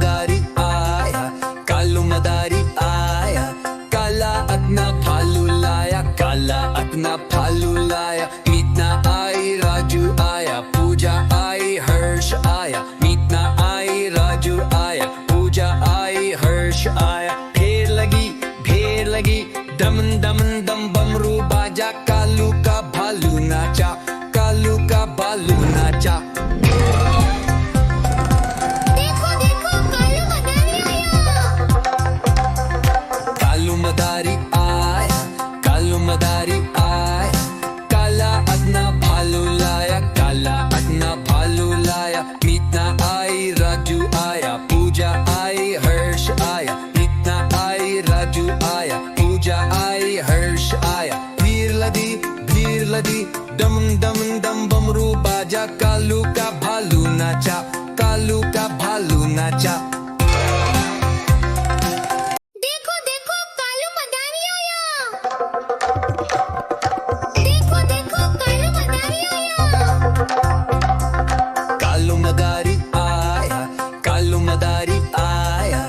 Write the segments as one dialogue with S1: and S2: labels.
S1: मदारी आया, कालू मदारी आया, काला अपना भालू लाया, काला अपना भालू लाया। मीतना आई, राजू आया, पूजा आई, हर्ष आया। मीतना आई, राजू आया, पूजा आई, हर्ष आया। ढेर लगी, दम दम दम बमरू बाजा, कालू का भालू नाचा, कालू का भालू नाचा।
S2: देखो देखो कालू मदारी आया।
S1: कालू मदारी आया, कालू मदारी आया, काला अपना भालू लाया, काला अपना भालू लाया। मीतना आई, राजू आया, पूजा आई, हर्ष आया। मीतना आई, राजू आया, पूजा आई, हर्ष आया। भीड़ लदी, दम दम दम बमरू बाजा, कालू का भालू नाचा, कालू का भालू नाचा।
S2: देखो देखो कालू मदारी आया। देखो देखो कालू मदारी आया।
S1: कालू मदारी आया, कालू मदारी आया,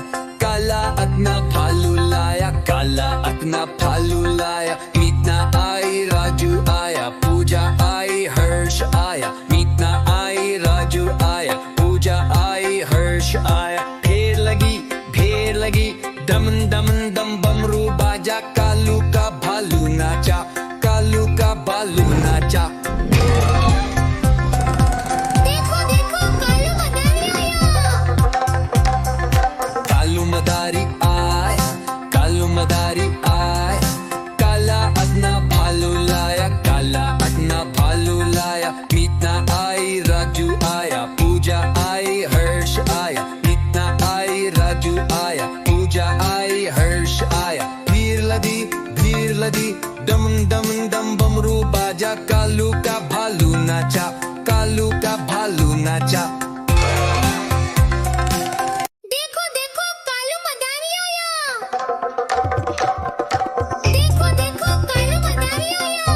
S1: काला अपना भालू लाया, काला अपना भालू लाया। मीतना आई, राजू आया, पूजा आई, हर्ष आया। मीतना आई, राजू आया, पूजा आई, हर्ष आया। ढेर लगी, दम दम दम बमरू बाजा, कालू का भालू नाचा, कालू का भालू नाचा।
S2: देखो देखो कालू मदारी आया।
S1: कालू मदारी आया, कालू मदारी आया, काला अपना भालू लाया, काला अपना भालू लाया। मीतना आई, राजू आया, पूजा आई, हर्ष आया। मीतना आई, राजू आया, पूजा आई, हर्ष आया। भीड़ लदी, दम दम दम बमरू बाजा, कालू का भालू नाचा, कालू का भालू नाचा।
S2: देखो देखो कालू मदारी आया। देखो देखो कालू मदारी आया।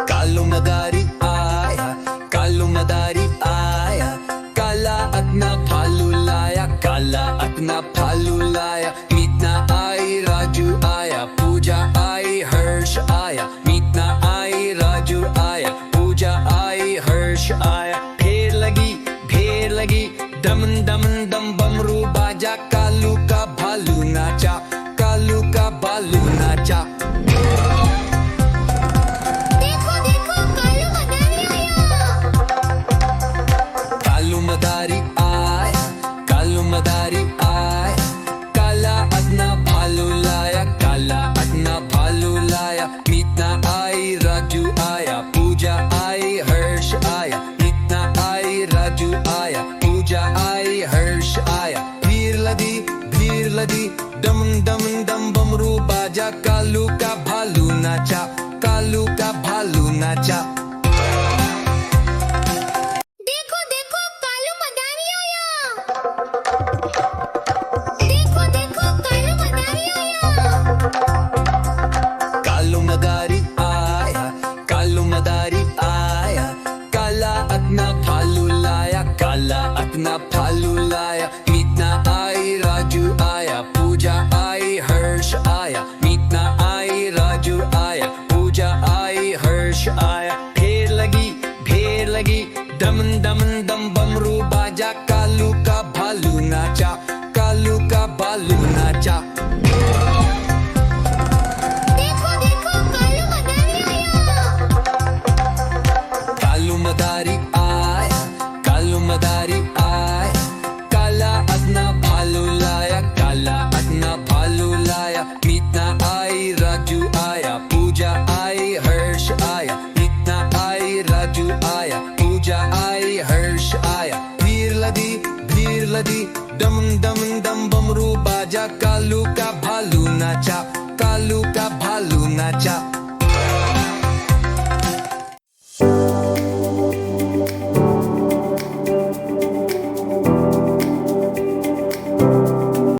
S1: कालू मदारी आया, कालू मदारी आया, काला अपना भालू लाया, काला अपना भालू लाया। मीतना आई, राजू आया, पूजा आई, हर्ष आया। मीतना आई, राजू आया, पूजा आई, हर्ष आया। ढेर लगी, दम दम दम बमरू बाजा, कालू का भालू नाचा, कालू का भालू नाचा।
S2: देखो देखो कालू मदारी आया।
S1: कालू मदारी आया, कालू मदारी आया, काला अपना भालू लाया, काला अपना भालू लाया। मीतना आई, राजू आया, पूजा आई, हर्ष आया। मीतना आई, राजू आया, पूजा आई, हर्ष आया। भीड़ लदी, दम दम दम बमरू बाजा, कालू का भालू नाचा, कालू का भालू नाचा।
S2: देखो देखो कालू मदारी आया। देखो देखो कालू मदारी आया।
S1: कालू मदारी आया, कालू मदारी आया, काला अपना भालू लाया, काला अपना भालू लाया। मीतना आई, राजू आया, पूजा आई, हर्ष आया। मीतना आई, राजू आया, पूजा आई, हर्ष आया। ढेर लगी, दम दम दम बमरू बाजा, कालू का भालू नाचा, कालू का भालू नाचा।
S2: देखो देखो कालू मदारी आया।
S1: कालू मदारी आया, कालू मदारी आया, काला अपना भालू लाया, काला अपना भालू लाया। मीतना आई, राजू आया, पूजा आई, हर्ष आया। मीतना आई, राजू आया, पूजा आई, हर्ष आया। भीड़ लदी, दम दम दम बमरू बाजा, कालू का भालू नाचा, कालू का भालू नाचा।